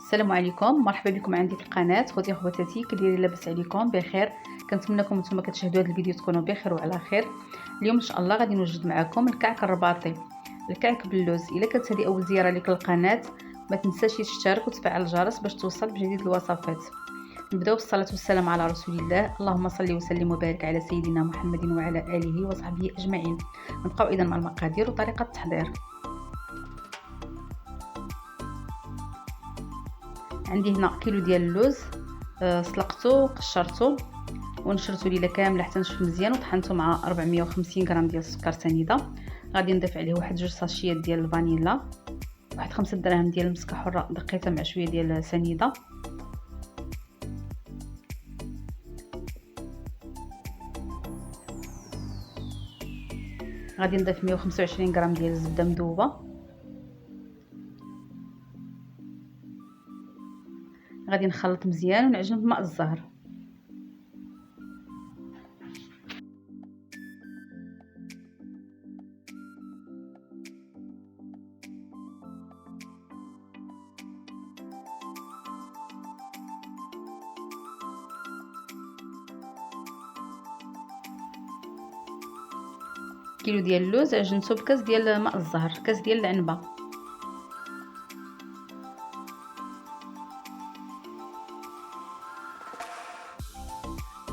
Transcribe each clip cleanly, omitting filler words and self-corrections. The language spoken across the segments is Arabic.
السلام عليكم، مرحبا بكم عندي في القناه. خوتي خواتاتي كدايرين؟ لاباس عليكم؟ بخير. كنتمنىكم نتوما كتشاهدوا هذا الفيديو تكونوا بخير وعلى خير. اليوم ان شاء الله غادي نوجد معكم الكعك الرباطي، الكعك باللوز. الا كانت هذه اول زياره لك للقناه ما تنساش تشترك وتفعل الجرس باش توصل بجديد الوصفات. نبداو بالصلاه والسلام على رسول الله. اللهم صل وسلم وبارك على سيدنا محمد وعلى اله وصحبه اجمعين. نبقاو اذا مع المقادير وطريقه التحضير. عندي هنا كيلو ديال اللوز، سلقته وقشرته ونشرته ليله كامله حتى نشف مزيان، وطحنته مع 450 غرام ديال السكر سنيده. غادي نضيف عليه واحد 2 ساشيات ديال الفانيلا، واحد 5 دراهم ديال المسكه حره دقيتها مع شويه ديال سنيده. غادي نضيف 125 غرام ديال الزبده مذوبه. غادي نخلط مزيان ونعجن بماء الزهر. كيلو ديال اللوز عجنته بكاس ديال ماء الزهر، كاس ديال العنبه.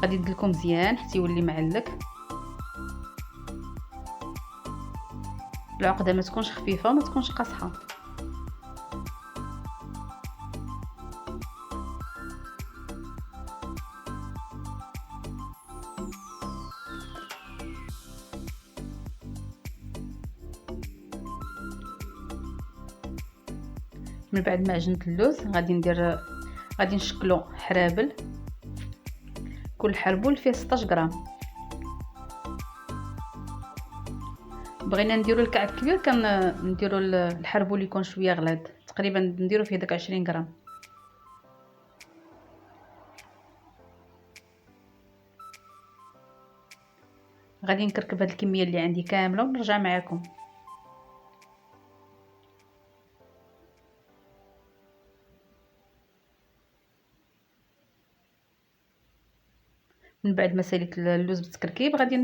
غادي ندلكو مزيان حتى يولي معلك. العقده ما تكونش خفيفه وما تكونش قاصحه. من بعد ما عجنت اللوز غادي نشكلو حرابل. كل حربول فيه 16 غرام. بغينا نديرو الكعك كبير نديرو الحربول يكون شويه غليظ، تقريبا نديرو فيه داك 20 غرام. غادي نكركب هاد الكميه اللي عندي كامله ونرجع معكم. من بعد ما ساليت اللوز بالتكركيب غادي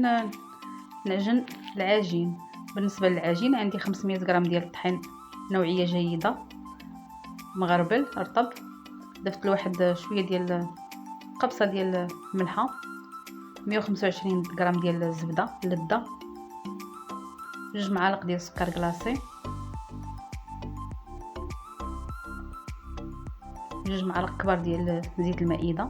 نعجن العجين. بالنسبه للعجين عندي 500 غرام ديال الطحين نوعيه جيده مغربل رطب. ضفت له واحد شويه ديال قبصه ديال الملحه، 125 غرام ديال الزبده لذه، 2 معالق ديال السكر كلاصي، 2 معالق كبار ديال زيت المائده.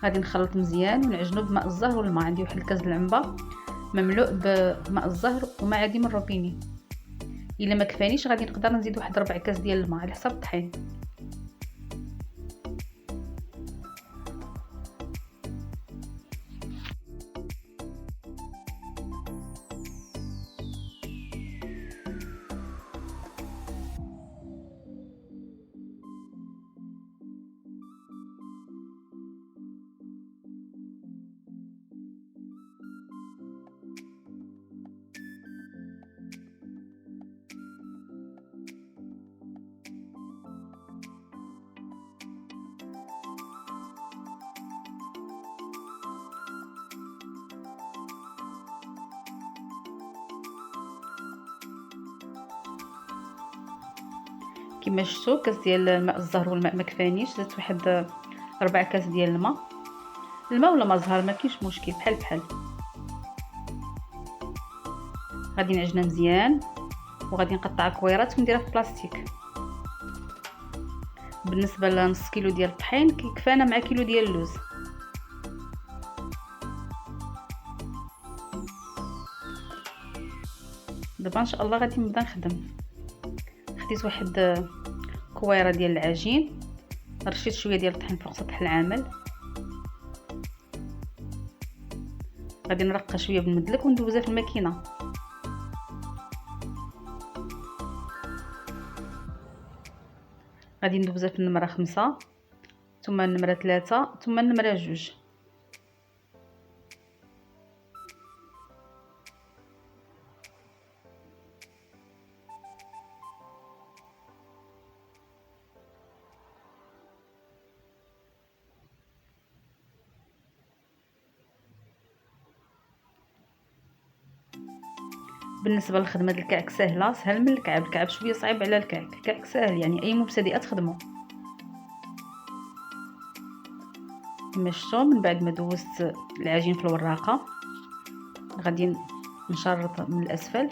غادي نخلط مزيان ونعجنو بماء الزهر والماء. عندي واحد الكاس العنبه مملوء بماء الزهر ومعادي من الروبيني. الا ما كفانيش غادي نقدر نزيد واحد 4 كاس ديال الماء على حسب الطحين. كما شفتوا كاس ديال ماء الزهر والماء ما كفانيش، زدت واحد 4 كاس ديال الماء ولا ماء زهر ما كاينش مشكل، بحال بحال. غادي نعجنها مزيان وغادي نقطع كويرات ونديرها في بلاستيك. بالنسبه لنص كيلو ديال الطحين كيكفانا مع كيلو ديال اللوز. دابا ان شاء الله غادي نبدا نخدم. خديت واحد كويره ديال العجين، رشيت شويه ديال الطحين فوق سطح العمل. غادي نرقها شويه بالمدلك وندوزها في الماكينه. غادي ندوزها في النمره 5 ثم النمره 3 ثم النمره 2. بالنسبه لخدمه الكعك سهله، سهل من الكعب. الكعب شويه صعيب على الكعك. الكعك سهل، يعني اي مبتدئه تخدمه. كما شفتوا من بعد ما دوزت العجين في الوراقه غادي نشرط من الاسفل،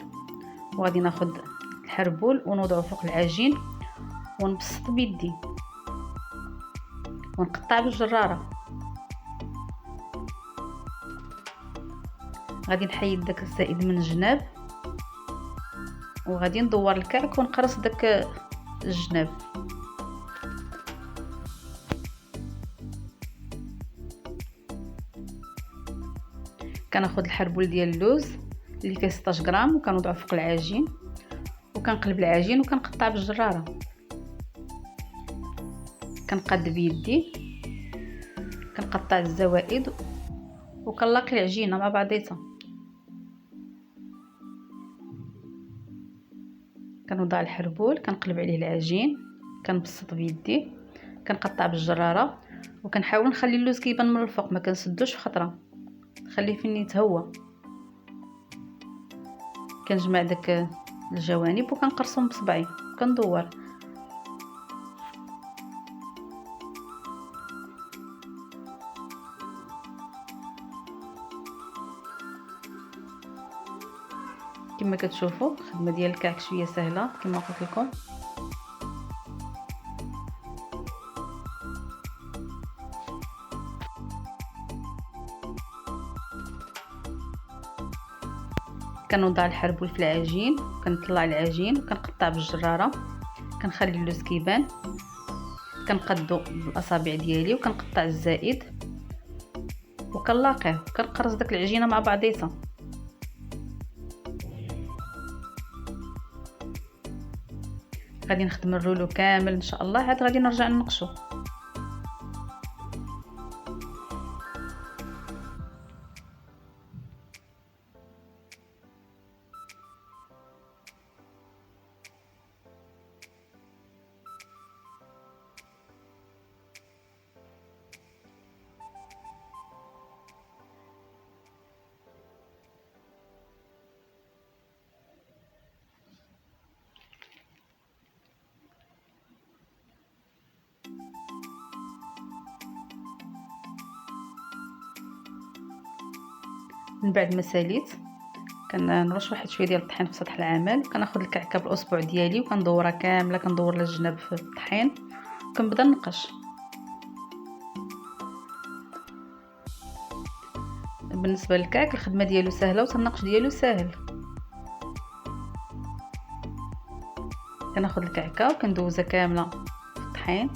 وغادي ناخذ الحربول ونوضعه فوق العجين ونبسط بيدي ونقطع بالجراره. غادي نحيد داك الزائد من الجناب وغادي ندور الكعك ونقرص داك الجناب. كناخذ الحربول ديال اللوز اللي فيه 16 غرام وكنوضعه فوق العجين وكنقلب العجين وكنقطع بالجراره. كنقاد بيدي، كنقطع الزوائد وكنلاقي العجينه مع بعضيتها. كنوضع الحربول، كنقلب عليه العجين، كنبسط بيدي، كنقطع بالجراره وكنحاول نخلي اللوز كيبان من الفوق، ما كنسدوش في خطره، خليه فين يتهوى. كنجمع داك الجوانب وكنقرصهم بصبعي كندور. كما كتشوفوا الخدمه ديال الكعك شويه سهله كما قلت لكم. كنوضع الحربول في العجين، كنطلع العجين وكنقطع بالجراره، كنخلي اللوز كيبان، كنقادو بالاصابع ديالي وكنقطع الزائد وكنلاقيه كنقرص داك العجينه مع بعضيتها. غادي نخدم الرولو كامل ان شاء الله، عاد غادي نرجع ننقشو. من بعد ما ساليت كنرش واحد شويه ديال الطحين في سطح العمل، كناخذ الكعكه بالاصبع ديالي وكندورها كامله، كندور لها الجناب في الطحين وكنبدا نقش. بالنسبه للكعك الخدمه ديالو سهله والنقش ديالو ساهل. كناخذ الكعكه وكندوزها كامله في الطحين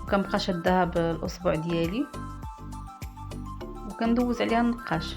وكنبقى شدها بالاصبع ديالي وكندوز عليها النقاش.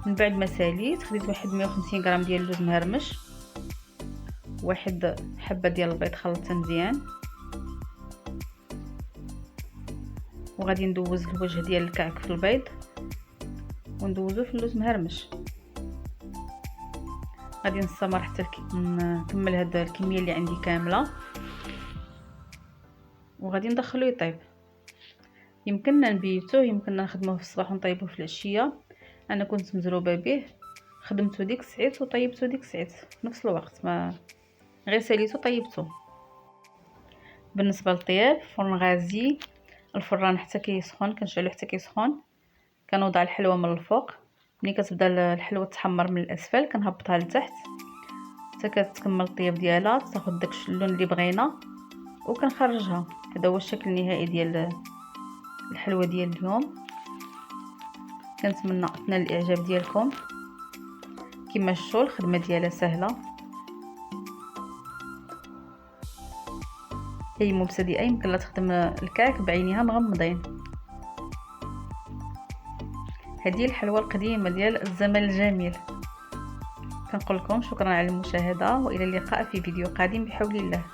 من بعد ما ساليت خديت واحد 150 غرام ديال اللوز مهرمش، واحد حبه ديال البيض خلطتها مزيان، وغادي ندوز الوجه ديال الكعك في البيض وندوزو في اللوز مهرمش. غادي نستمر حتى نكمل هاد الكميه اللي عندي كامله وغادي ندخلو يطيب. يمكننا نبيتوه، يمكننا نخدموه في الصباح ونطيبوه في العشيه. انا كنت مزروبه به خدمته ديك الساعات وطيبته ديك الساعات في نفس الوقت، ما غير ساليته طيبته. بالنسبه للطياب، فرن غازي، الفران حتى كيسخن، كنشعلو حتى كيسخن، كنوضع الحلوه من الفوق، ملي كتبدا الحلوه تحمر من الاسفل كنهبطها لتحت حتى كتكمل الطياب ديالها، تاخذ داك اللون اللي بغينا وكنخرجها. هذا هو الشكل النهائي ديال الحلوه ديال اليوم. كنتمنى تنال الاعجاب ديالكم. كما شفتوا الخدمه ديالها سهله، اي مبتدئه يمكن لها تخدم الكعك بعينها مغمضين. هذه الحلوه القديمه ديال الزمن الجميل. كنقول لكم شكرا على المشاهده، والى اللقاء في فيديو قادم بحول الله.